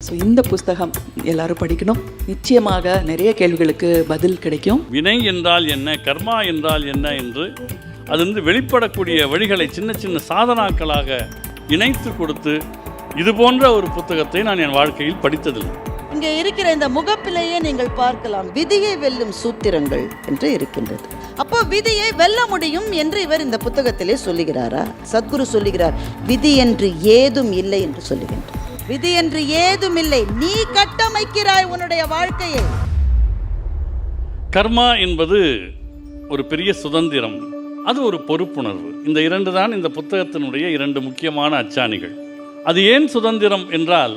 So இந்த புஸ்தகம் எல்லாரும் படிக்கணும். நிச்சயமாக நிறைய கேள்விகளுக்கு பதில் கிடைக்கும். வினை என்றால் என்ன, கர்மா என்றால் என்ன என்று அது வெளிப்படக்கூடிய வழிகளை சின்ன சின்ன சாதனாக்களாக இணைத்து கொடுத்து இது போன்ற ஒரு புத்தகத்தை நான் என் வாழ்க்கையில் படித்ததில்லை. இங்கே இருக்கிற இந்த முகப்பிலேயே நீங்கள் பார்க்கலாம், விதியை வெல்லும் சூத்திரங்கள் என்று இருக்கின்றது. அப்போ விதியை வெல்ல முடியும் என்று இவர் இந்த புத்தகத்திலே சொல்லுகிறாரா? சத்குரு சொல்லுகிறார், விதி என்று ஏதும் இல்லை என்று சொல்லுகின்றார். விதி என்று ஏதும் இல்லை, நீ கட்டமைக்கிறாய் உன்னுடைய வாழ்க்கையை. கர்மா என்பது ஒரு பெரிய சுதந்திரம், அது ஒரு பொறுப்புணர்வு. இந்த இரண்டு தான் இந்த புத்தகத்தினுடைய இரண்டு முக்கியமான அச்சாணிகள். அது ஏன் சுதந்திரம் என்றால்,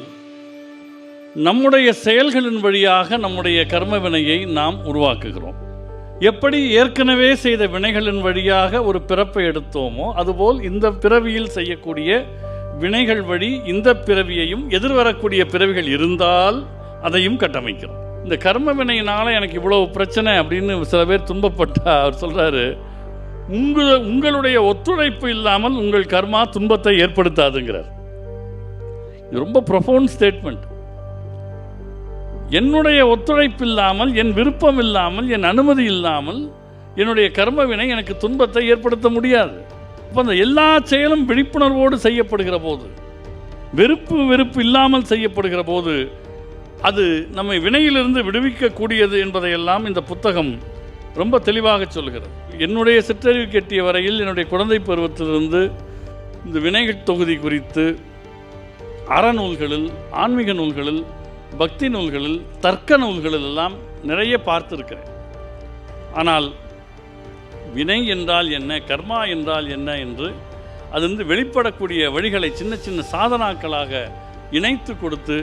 நம்முடைய செயல்களின் வழியாக நம்முடைய கர்ம வினையை நாம் உருவாக்குகிறோம். எப்படி ஏற்கனவே செய்த வினைகளின் வழியாக ஒரு பிறப்பை எடுத்தோமோ அதுபோல் இந்த பிறவியில் செய்யக்கூடிய வினைகள் வழி இந்த பிறவியையும் எதிர்வரக்கூடிய பிறவிகள் இருந்தால் அதையும் கட்டமைக்கிறோம். இந்த கர்ம வினையினால் எனக்கு இவ்வளவு பிரச்சனை அப்படின்னு சில பேர் துன்பப்பட்டா அவர் சொல்கிறாரு, உங்களுடைய ஒத்துழைப்பு இல்லாமல் உங்கள் கர்மா துன்பத்தை ஏற்படுத்தாதுங்கிறார். இது ரொம்ப ப்ரொஃபவுண்ட் ஸ்டேட்மெண்ட். என்னுடைய ஒத்துழைப்பு இல்லாமல், என் விருப்பம் இல்லாமல், என் அனுமதி இல்லாமல் என்னுடைய கர்ம வினை எனக்கு துன்பத்தை ஏற்படுத்த முடியாது. அப்போ அந்த எல்லா செயலும் விழிப்புணர்வோடு செய்யப்படுகிற போது, வெறுப்பு இல்லாமல் செய்யப்படுகிற போது அது நம்மை வினையிலிருந்து விடுவிக்கக்கூடியது என்பதையெல்லாம் இந்த புத்தகம் ரொம்ப தெளிவாக சொல்கிறது. என்னுடைய சிற்றறிவு கெட்டிய வரையில் என்னுடைய குழந்தை பருவத்திலிருந்து இந்த வினைகள் தொகுதி குறித்து அறநூல்களில், ஆன்மீக நூல்களில், பக்தி நூல்களில், தர்க்க நூல்களில் எல்லாம் நிறைய பார்த்துருக்கிறேன். ஆனால் வினை என்றால் என்ன, கர்மா என்றால் என்ன என்று அது வெளிப்படக்கூடிய வழிகளை சின்ன சின்ன சாதனாக்களாக இணைத்து கொடுத்து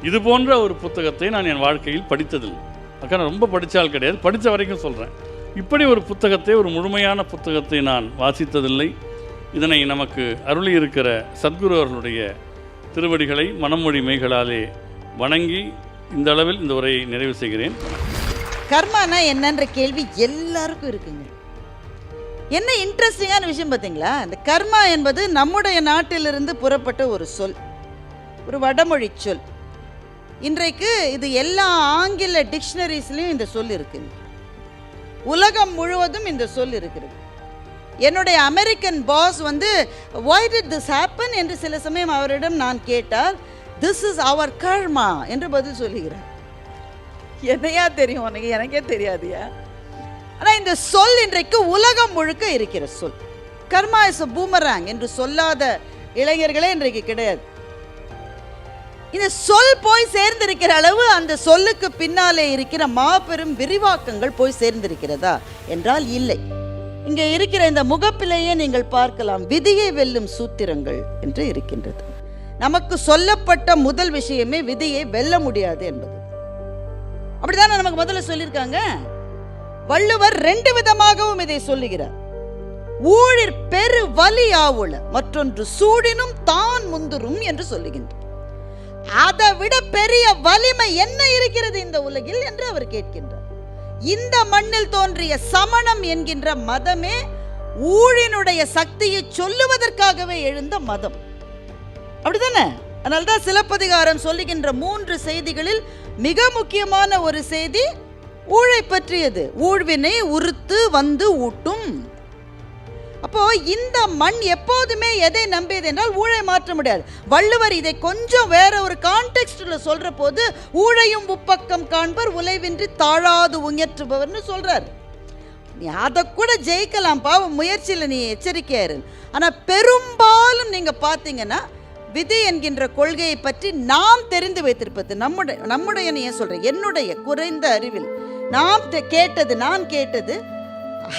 இது போன்ற ஒரு புத்தகத்தை நான் என் வாழ்க்கையில் படித்ததில்லை. அக்கா நான் ரொம்ப படித்தால் கிடையாது, படித்த வரைக்கும் சொல்கிறேன். இப்படி ஒரு புத்தகத்தை, ஒரு முழுமையான புத்தகத்தை நான் வாசித்ததில்லை. இதனை நமக்கு அருளி இருக்கிற சத்குரு அவர்களுடைய திருவடிகளை மனமொழி மெய்களாலே வணங்கி இந்த அளவில் இந்த உரையை நிறைவு செய்கிறேன். கர்மானா என்னன்ற கேள்வி எல்லாருக்கும் இருக்குங்க. என்ன இன்ட்ரெஸ்டிங்கான விஷயம் பார்த்தீங்களா? இந்த கர்மா என்பது நம்முடைய நாட்டிலிருந்து புறப்பட்ட ஒரு சொல், ஒரு வடமொழி சொல். இன்றைக்கு இது எல்லா ஆங்கில டிக்ஷனரிஸ்லையும் இந்த சொல் இருக்குங்க. உலகம் முழுவதும் இந்த சொல் இருக்கிறது. என்னுடைய American boss why did this happen என்று சில சமயம் அவரிடம் நான் கேட்டால், this is our karma என்று பதில் சொல்லுகிறார். என்னையா தெரியும் உனக்கு? எனக்கே தெரியாதுயா. ஆனால் இந்த சொல் இன்றைக்கு உலகம் முழுக்க இருக்கிற சொல். கர்மா இஸ் a boomerang என்று சொல்லாத இளைஞர்களே இன்றைக்கு கிடையாது. இந்த சொல் போய் சேர்ந்திருக்கிற அளவு அந்த சொல்லுக்கு பின்னாலே இருக்கிற மாபெரும் விரிவாக்கங்கள் போய் சேர்ந்திருக்கிறதா என்றால் இல்லை. இங்கே இருக்கிற இந்த முகப்பிலேயே நீங்கள் பார்க்கலாம், விதியை வெல்லும் சூத்திரங்கள் என்று இருக்கின்றது. நமக்கு சொல்லப்பட்ட முதல் விஷயமே விதியை வெல்ல முடியாது என்பது. அப்படித்தானே நமக்கு முதல்ல சொல்லியிருக்காங்க. வள்ளுவர் ரெண்டு விதமாகவும் இதை சொல்லுகிறார். ஊழிற் பெரு வலி ஆவுள, மற்றொன்று சூடினும் தான் முந்துரும் என்று சொல்லுகின்றார். அதை விட பெரிய வலிமை என்ன இருக்கிறது இந்த உலகில் என்று அவர் கேட்கின்றார். இந்த மண்ணில் தோன்றிய சமணம் என்கின்ற மதமே ஊழினுடைய சக்தியை சொல்லுவதற்காகவே எழுந்த மதம். அப்படிதானே? அதனால்தான் சிலப்பதிகாரம் சொல்லுகின்ற 3 செய்திகளில் மிக முக்கியமான ஒரு செய்தி ஊழை பற்றியது. ஊழ்வினை உறுத்து வந்து ஊட்டும். அப்போ இந்த மண் எப்போதுமே எதை நம்பியது என்றால் ஊழை மாற்ற முடியாது. வள்ளுவர் இதை கொஞ்சம் வேற ஒரு கான்டெக்ஸ்ட்ல சொல்ற போது, ஊழையும் உப்பக்கம் காண்பர் உலைவின்றி தாழாது உயற்றுபவர்னு சொல்றாரு. நீ அதை கூட ஜெயிக்கலாம், பாவம் முயற்சியில் நீ எச்சரிக்கையாரு. ஆனா பெரும்பாலும் நீங்க பார்த்தீங்கன்னா விதி என்கின்ற கொள்கையை பற்றி நாம் தெரிந்து வைத்திருப்பது, நம்முடைய நீ சொல்றேன், என்னுடைய குறைந்த அறிவில் நான் கேட்டது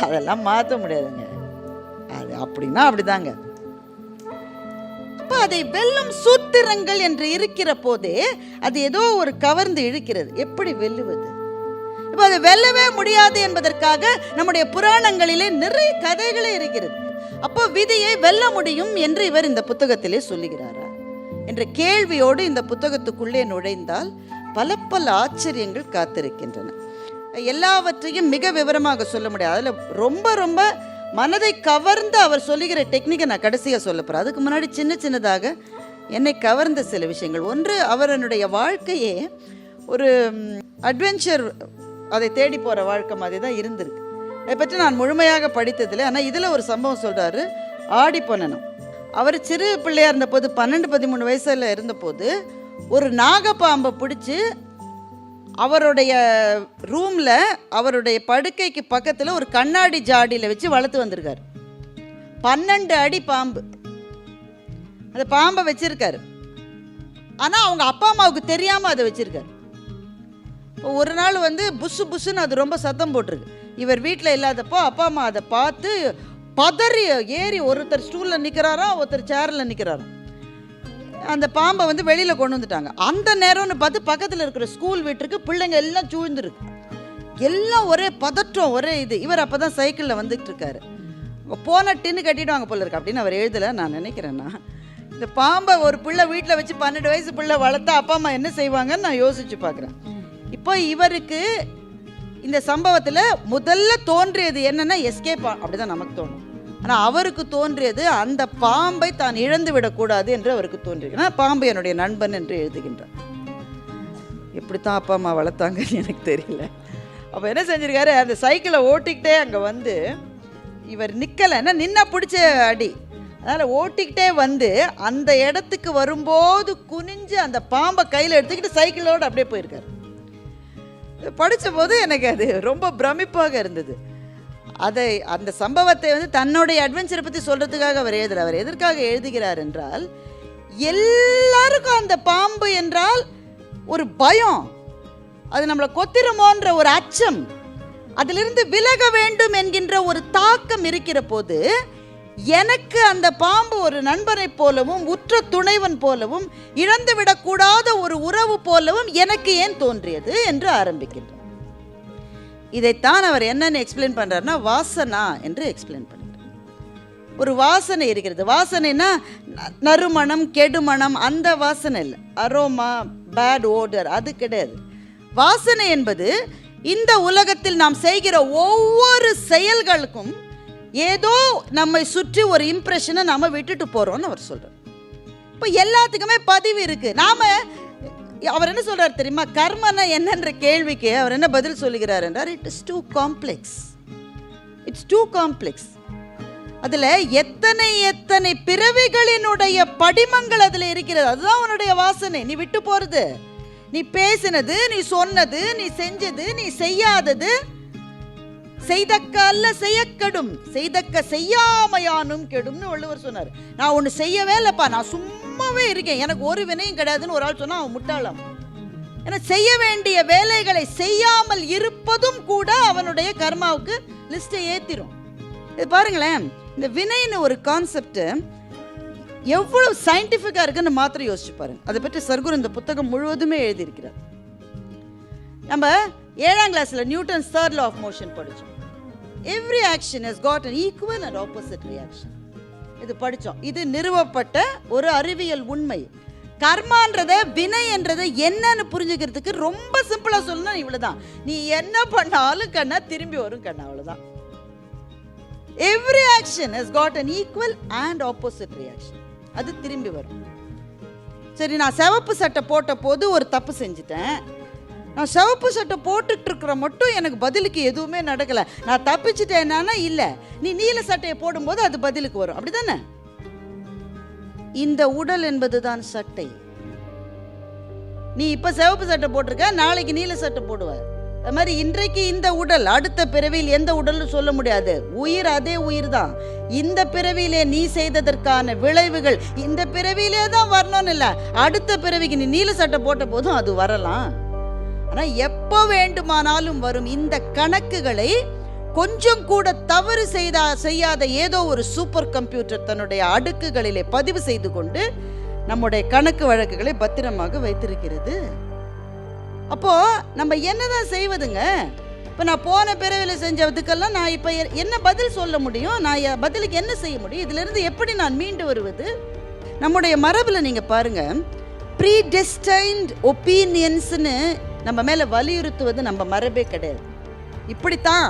அதெல்லாம் மாற்ற முடியாதுங்க. அது அப்படின்னா அப்படிதாங்க. அதை வெல்லும் சூத்திரங்கள் என்று இருக்கிற போதே அது ஏதோ ஒரு கவர்ந்து இழுக்கிறது. எப்படி வெல்லுவது? இப்போ அது வெல்லவே முடியாது என்பதற்காக நம்முடைய புராணங்களிலே நிறைய கதைகளே இருக்கிறது. அப்போ விதியை வெல்ல முடியும் என்று இவர் இந்த புத்தகத்திலே சொல்லுகிறாரா என்ற கேள்வியோடு இந்த புத்தகத்துக்குள்ளே நுழைந்தால் பல ஆச்சரியங்கள் காத்திருக்கின்றன. எல்லாவற்றையும் மிக விவரமாக சொல்ல முடியாது. அதில் ரொம்ப மனதை கவர்ந்து அவர் சொல்லுகிற டெக்னிக்கை நான் கடைசியாக சொல்ல போகிறேன். அதுக்கு முன்னாடி சின்னதாக என்னை கவர்ந்த சில விஷயங்கள். ஒன்று, அவருடைய வாழ்க்கையே ஒரு அட்வென்ச்சர், அதை தேடி போகிற வாழ்க்கை மாதிரி தான் இருந்திருக்கு. அதை பற்றி நான் முழுமையாக படித்ததில்லை. ஆனால் இதில் ஒரு சம்பவம் சொல்கிறாரு. ஆடி பொன்னனம் அவர் சிறு பிள்ளையாக இருந்தபோது 12-13 வயசில் இருந்தபோது ஒரு நாகப்பாம்பை பிடிச்சி அவருடைய ரூமில் அவருடைய படுக்கைக்கு பக்கத்தில் ஒரு கண்ணாடி ஜாடியில் வச்சு வளர்த்து வந்திருக்காரு. 12 அடி பாம்பு. அந்த பாம்பை வச்சுருக்காரு. ஆனால் அவங்க அப்பா அம்மாவுக்கு தெரியாமல் அதை வச்சுருக்காரு. இப்போ ஒரு நாள் புஷு புஷுன்னு அது ரொம்ப சத்தம் போட்டிருக்கு. இவர் வீட்டில் இல்லாதப்போ அப்பா அம்மா அதை பார்த்து பதறி ஏறி ஒருத்தர் ஸ்டூலில் நிற்கிறாராம், ஒருத்தர் சேரில் நிற்கிறாராம். அந்த பாம்பை வெளியில் கொண்டு வந்துட்டாங்க. அந்த நேரம்னு பார்த்து பக்கத்தில் இருக்கிற ஸ்கூல் வீட்டுக்கு பிள்ளைங்க எல்லாம் சூழ்ந்துருக்கு. எல்லாம் ஒரே பதற்றம், ஒரே இது. இவர் அப்போ தான் சைக்கிளில் வந்துட்டு இருக்காரு. போன டின்னு கட்டிடுவாங்க போல இருக்கு அப்படின்னு அவர் எழுதலை. நான் நினைக்கிறேன்னா இந்த பாம்பை ஒரு பிள்ளை வீட்டில் வச்சு 12 வயசு பிள்ளை வளர்த்தா அப்பா அம்மா என்ன செய்வாங்கன்னு நான் யோசிச்சு பார்க்குறேன். இப்போ இவருக்கு இந்த சம்பவத்தில் முதல்ல தோன்றியது என்னென்னா எஸ்கேப், அப்படிதான் நமக்கு தோணும். ஆனால் அவருக்கு தோன்றியது அந்த பாம்பை தான் இழந்து விடக்கூடாது என்று அவருக்கு தோன்றியிருக்கு. பாம்பு என்னுடைய நண்பன் என்று எழுதுகின்றார். எப்படித்தான் அப்பா அம்மா வளர்த்தாங்கன்னு எனக்கு தெரியல. அப்போ என்ன செஞ்சிருக்காரு, அந்த சைக்கிளை ஓட்டிக்கிட்டே அங்கே இவர் நிற்கலைன்னா நின்னா பிடிச்ச அடி, அதனால் ஓட்டிக்கிட்டே அந்த இடத்துக்கு வரும்போது குனிஞ்சு அந்த பாம்பை கையில் எடுத்துக்கிட்டு சைக்கிளோடு அப்படியே போயிருக்காரு. படித்த போது எனக்கு அது ரொம்ப பிரமிப்பாக இருந்தது. அதை அந்த சம்பவத்தை தன்னுடைய அட்வென்ச்சரை பற்றி சொல்கிறதுக்காக அவர் எழுதுகிறார். அவர் எதற்காக எழுதுகிறார் என்றால், எல்லாருக்கும் அந்த பாம்பு என்றால் ஒரு பயம், அது நம்மளை கொத்திரமோன்ற ஒரு அச்சம், அதிலிருந்து விலக வேண்டும் என்கின்ற ஒரு தாக்கம் இருக்கிற போது, எனக்கு அந்த பாம்பு ஒரு நண்பனை போலவும் உற்ற துணைவன் போலவும் இழந்துவிடக்கூடாத ஒரு உறவு போலவும் எனக்கு ஏன் தோன்றியது என்று ஆரம்பிக்கின்றார். இதைத்தான் அவர் என்னன்னு எக்ஸ்பிளைன் பண்றாருன்னா வாசனா என்று எக்ஸ்பிளைன் பண்ணுறார். ஒரு வாசனை இருக்கிறது. வாசனைனா நறுமணம் கெடுமணம் அந்த வாசனை இல்லை, அரோமா பேட் ஓடர் அது கிடையாது. வாசனை என்பது இந்த உலகத்தில் நாம் செய்கிற ஒவ்வொரு செயல்களுக்கும் ஏதோ நம்மை சுற்றி ஒரு இம்ப்ரெஷனை நாம விட்டுட்டு போறோம்னு அவர் சொல்றார். இப்போ எல்லாத்துக்குமே பதிவு இருக்கு. அவர் என்ன சொல்றாரு தெரியுமா, கர்மனா என்னன்ற கேள்விக்கு அவர் என்ன பதில் சொல்லுகிறார் என்றார், it is too complex. It's too complex. அதுல எத்தனை எத்தனை பிறவிகளினுடைய படிமங்கள் அதுல இருக்கிறது. அதுதான் உன்னுடைய வாசனை. நீ விட்டு போறது, நீ பேசினது, நீ சொன்னது, நீ செஞ்சது, நீ செய்யாதது, செய்தக்க அல்ல செய்யக்கெடும், செய்தக்க செய்யாமையானும் கெடும்னு வள்ளுவர் சொன்னார். நான் ஒன்று செய்யவே இல்லைப்பா, நான் சும்மாவே இருக்கேன், எனக்கு ஒரு வினையும் கிடையாதுன்னு ஒரு ஆள் சொன்னா அவன் முட்டாளாம். ஏன்னா செய்ய வேண்டிய வேலைகளை செய்யாமல் இருப்பதும் கூட அவனுடைய கர்மாவுக்கு லிஸ்ட்டை ஏற்றிடும். இது பாருங்களேன், இந்த வினைன்னு ஒரு கான்செப்ட் எவ்வளவு சயின்டிஃபிக்காக இருக்குன்னு மாத்திரம் யோசிச்சு பாருங்க. அதை பற்றி சர்க்குரு இந்த புத்தகம் முழுவதுமே எழுதியிருக்கிறார். நம்ம 7ஆம் கிளாஸில் Newton's 3rd law of motion படித்தோம். Every action has got an equal and opposite reaction. இது படித்தோம். இது நிறுவப்பட்ட ஒரு அறிவியல் உண்மை. கர்மான்றத வினை என்றதை என்னன்னு புரிஞ்சுக்கிறதுக்கு ரொம்ப சிம்பிளா சொல்லணும், இவ்வளவுதான். நீ என்ன பண்ணாலும் கண்ணா திரும்பி வரும் கண்ணா, அவ்வளவுதான். Every action has got an equal and opposite reaction. அது திரும்பி வரும். சரி, நான் சிவப்பு சட்டை போட்ட போது ஒரு தப்பு செஞ்சுட்டேன். நான் சிவப்பு சட்டை போட்டுட்டு இருக்கிற மட்டும் எனக்கு பதிலுக்கு எதுவுமே நடக்கல, நான் தப்பிச்சுட்டேன்னா இல்லை, நீ நீல சட்டையை போடும்போது அது பதிலுக்கு வரும், அப்படிதானே? இந்த உடல் என்பதுதான் சட்டை. நீ இப்ப சிவப்பு சட்டை போட்டிருக்க, நாளைக்கு நீல சட்டை போடுவ. அது மாதிரி இன்றைக்கு இந்த உடல், அடுத்த பிறவியில் எந்த உடல்னு சொல்ல முடியாது. உயிர் அதே உயிர் தான். இந்த பிறவியிலே நீ செய்ததற்கான விளைவுகள் இந்த பிறவியிலே தான் வரணும்னு இல்லை, அடுத்த பிறவிக்கு நீ நீல சட்டை போட்ட போதும் அது வரலாம். ஆனால் எப்போ வேண்டுமானாலும் வரும். இந்த கணக்குகளை கொஞ்சம் கூட தவறு செய்யாத ஏதோ ஒரு சூப்பர் கம்ப்யூட்டர் தன்னுடைய அடுக்குகளிலே பதிவு செய்து கொண்டு நம்முடைய கணக்கு வழக்குகளை பத்திரமாக வைத்திருக்கிறது. அப்போ நம்ம என்னதான் செய்வதுங்க? இப்போ நான் போன பிறவில செஞ்சதுக்கெல்லாம் நான் இப்போ என்ன பதில் சொல்ல முடியும்? நான் பதிலுக்கு என்ன செய்ய முடியும்? இதிலிருந்து எப்படி நான் மீண்டு வருவது? நம்முடைய மரபில் நீங்கள் பாருங்க, ப்ரீடெஸ்டைன்ட் ஒப்பீனியன்ஸ்னு நம்ம மேலே வலியுறுத்துவது நம்ம மரபே கிடையாது. இப்படித்தான்,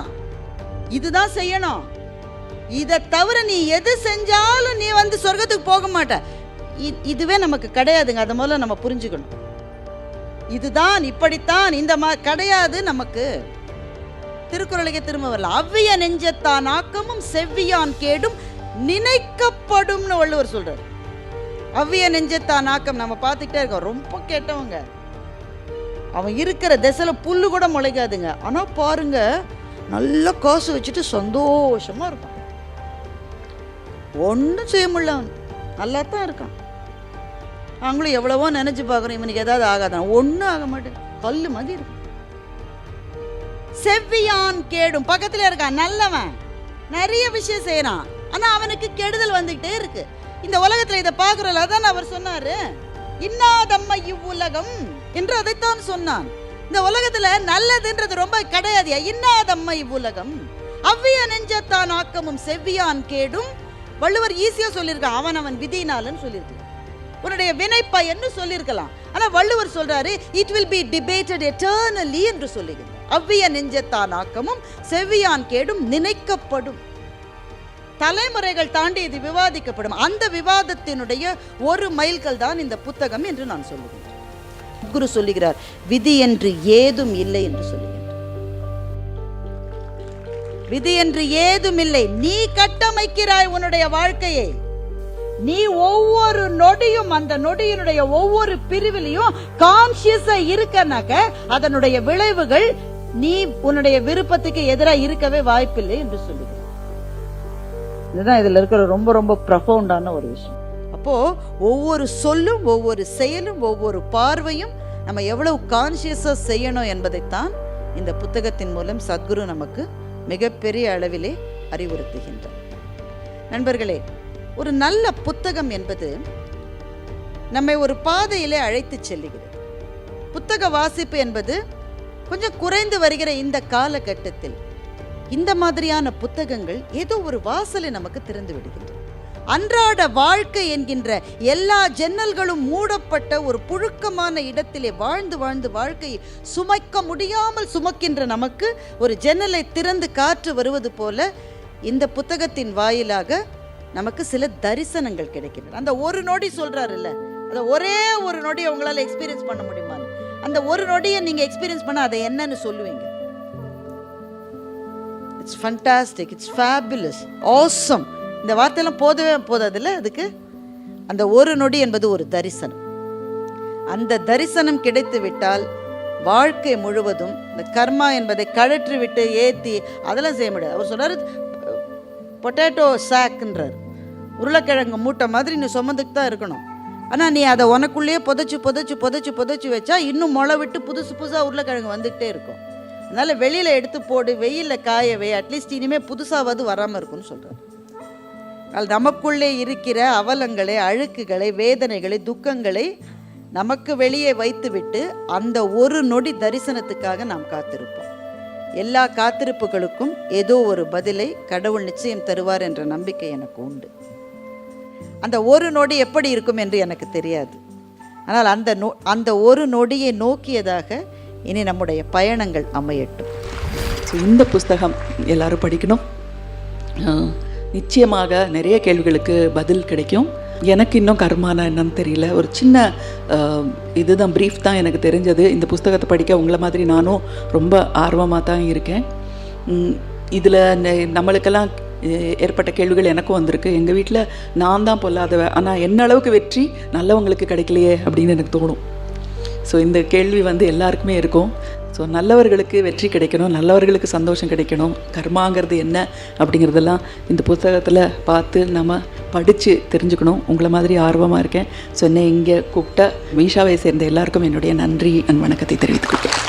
இதுதான் செய்யணும், இதை தவிர நீ எது செஞ்சாலும் நீ சொர்க்கத்துக்கு போக மாட்ட. இதுவே நமக்கு கிடையாதுங்க. அதை முதல்ல நம்ம புரிஞ்சுக்கணும். இதுதான் இப்படித்தான் இந்த கிடையாது நமக்கு. திருக்குறளுக்கு திரும்ப வரலாம். அவ்விய நெஞ்சத்தான் ஆக்கமும் செவ்வியான் கேடும் நினைக்கப்படும்னு வள்ளுவர் சொல்றார். அவ்விய நெஞ்சத்தான் ஆக்கம் நம்ம பார்த்துக்கிட்டே இருக்கோம். ரொம்ப கேட்டவங்க, அவன் இருக்கிற திசையில புல்லு கூட முளைக்காதுங்க. ஆனா பாருங்க, நல்ல காசு வச்சுட்டு சந்தோஷமா இருப்பான். ஒன்றும் செய்ய முடியல, அவன் நல்லா தான் இருக்கான். அவங்களும் எவ்வளவோ நினைச்சு பார்க்குறோம், இவனுக்கு ஏதாவது ஆகாதான். ஒன்றும் ஆக மாட்டேன், கல் மாதிரி இருக்கும். செவ்வியான் கேடும், பக்கத்துல இருக்கான் நல்லவன், நிறைய விஷயம் செய்யறான், ஆனா அவனுக்கு கெடுதல் வந்துகிட்டே இருக்கு. இந்த உலகத்துல இதை பார்க்கிறோம். அதான் அவர் சொன்னாரு, இன்னாதம்மை இவ்வுலகம் என்று அதைத்தான் சொன்னான். இந்த உலகத்துல நல்லதுன்றது ரொம்ப கிடையாது. இன்னாதம்மை இவ்வுலகம் அவ்விய நெஞ்சத்தான் ஆக்கமும் செவ்வியான் கேடும். வள்ளுவர் ஈஸியா சொல்லியிருக்கான், அவன் விதினாலன்னு சொல்லியிருக்கான். உன்னுடைய வினை பயன்னு சொல்லியிருக்கலாம். ஆனா வள்ளுவர் சொல்றாரு, it will be debated eternally என்று சொல்லுகிறார். அவ்விய நெஞ்சத்தான் ஆக்கமும் செவ்வியான் கேடும் நினைக்கப்படும். தலைமுறைகள் தாண்டி இது விவாதிக்கப்படும். அந்த விவாதத்தினுடைய ஒரு மைல்கல் தான் இந்த புத்தகம் என்று நான் சொல்லுகிறேன். குரு சொல்லுகிறார், விதி என்று ஏதும் இல்லை என்று சொல்லுகிறார். விதி என்று ஏதும் இல்லை, நீ கட்டமைக்கிறாய் உன்னுடைய வாழ்க்கையை. நீ ஒவ்வொரு நொடியும் அந்த நொடியினுடைய ஒவ்வொரு பிரிவிலையும் கான்சியஸா இருக்கனாக்க அதனுடைய விளைவுகள் நீ உன்னுடைய விருப்பத்துக்கு எதிராக இருக்கவே வாய்ப்பில்லை என்று சொல்லுகிறார். இதுதான் இதுல இருக்கிற ரொம்ப ரொம்ப ப்ரொஃபவுண்டான ஒரு விஷயம். அப்போ ஒவ்வொரு சொல்லும், ஒவ்வொரு செயலும், ஒவ்வொரு பார்வையும் நம்ம எவ்வளவு கான்சியஸா செய்யணும் என்பதைத்தான் இந்த புத்தகத்தின் மூலம் சத்குரு நமக்கு மிகப்பெரிய அளவிலே அறிவுறுத்துகின்றார். நண்பர்களே, ஒரு நல்ல புத்தகம் என்பது நம்மை ஒரு பாதையிலே அழைத்து செல்லுகிறது. புத்தக வாசிப்பு என்பது கொஞ்சம் குறைந்து வருகிற இந்த காலகட்டத்தில் இந்த மாதிரியான புத்தகங்கள் ஏதோ ஒரு வாசலை நமக்கு திறந்து விடுகின்றன. அன்றாட வாழ்க்கை என்கின்ற எல்லா ஜன்னல்களும் மூடப்பட்ட ஒரு புழுக்கமான இடத்திலே வாழ்ந்து வாழ்ந்து வாழ்க்கையை சுமைக்க முடியாமல் சுமக்கின்ற நமக்கு ஒரு ஜன்னலை திறந்து காற்று வருவது போல இந்த புத்தகத்தின் வாயிலாக நமக்கு சில தரிசனங்கள் கிடைக்கின்றன. அந்த ஒரு நொடி சொல்றாரு இல்ல, அந்த ஒரே ஒரு நொடி உங்களால எக்ஸ்பீரியன்ஸ் பண்ண முடியுமா? அந்த ஒரு நொடியை நீங்க எக்ஸ்பீரியன்ஸ் பண்ண அதை என்னன்னு சொல்லுவீங்க? It's fantastic, it's fabulous, awesome. இந்த வார்த்தையெல்லாம் போதவே போதாதுல்ல. அதுக்கு அந்த ஒரு நொடி என்பது ஒரு தரிசனம். அந்த தரிசனம் கிடைத்து விட்டால் வாழ்க்கை முழுவதும் இந்த கர்மா என்பதை கழற்றி விட்டு ஏற்றி அதெல்லாம் செய்ய முடியாது. அவர் சொல்றாரு, பொட்டேட்டோ சாக்குன்றார், உருளைக்கிழங்கு மூட்டை மாதிரி நீ சுமந்துக்கு தான் இருக்கணும். ஆனால் நீ அதை உனக்குள்ளேயே புதைச்சி புதைச்சி புதைச்சி புதைச்சி வச்சா இன்னும் முளை விட்டு புதுசு புதுசாக உருளைக்கிழங்கு வந்துகிட்டே இருக்கும். அதனால் வெளியில் எடுத்து போடு, வெயிலில் காயவே, அட்லீஸ்ட் இனிமேல் புதுசாவது வராமல் இருக்கும்னு சொல்கிறார். அது நமக்குள்ளே இருக்கிற அவலங்களை, அழுக்குகளை, வேதனைகளை, துக்கங்களை நமக்கு வெளியே வைத்துவிட்டு அந்த ஒரு நொடி தரிசனத்துக்காக நாம் காத்திருப்போம். எல்லா காத்திருப்புகளுக்கும் ஏதோ ஒரு பதிலை கடவுள் நிச்சயம் தருவார் என்ற நம்பிக்கை எனக்கு உண்டு. அந்த ஒரு நொடி எப்படி இருக்கும் என்று எனக்கு தெரியாது. ஆனால் அந்த ஒரு நொடியை நோக்கியதாக இனி நம்முடைய பயணங்கள் அமையட்டும். ஸோ இந்த புஸ்தகம் எல்லாரும் படிக்கணும். நிச்சயமாக நிறைய கேள்விகளுக்கு பதில் கிடைக்கும். எனக்கு இன்னும் கர்மானா என்னன்னு தெரியல. ஒரு சின்ன இதுதான், ப்ரீஃப் தான் எனக்கு தெரிஞ்சது. இந்த புஸ்தகத்தை படிக்க உங்களை மாதிரி நானும் ரொம்ப ஆர்வமாக தான் இருக்கேன். இதில் நம்மளுக்கெல்லாம் ஏற்பட்ட கேள்விகள் எனக்கும் வந்திருக்கு. எங்கள் வீட்டில் நான் தான் பொல்லாதவ, ஆனால் என்ன அளவுக்கு வெற்றி நல்லவங்களுக்கு கிடைக்கலையே அப்படின்னு எனக்கு தோணும். ஸோ இந்த கேள்வி எல்லாருக்குமே இருக்கும். ஸோ நல்லவர்களுக்கு வெற்றி கிடைக்கணும், நல்லவர்களுக்கு சந்தோஷம் கிடைக்கணும், கர்மாங்கிறது என்ன அப்படிங்கிறதெல்லாம் இந்த புத்தகத்தில் பார்த்து நம்ம படித்து தெரிஞ்சுக்கணும். உங்களை மாதிரி ஆர்வமாக இருக்கேன். ஸோ என்னை இங்கே கூப்பிட்ட மீஷாவை சேர்ந்த எல்லாருக்கும் என்னுடைய நன்றி வணக்கத்தை தெரிவித்துக் கொள்கிறேன்.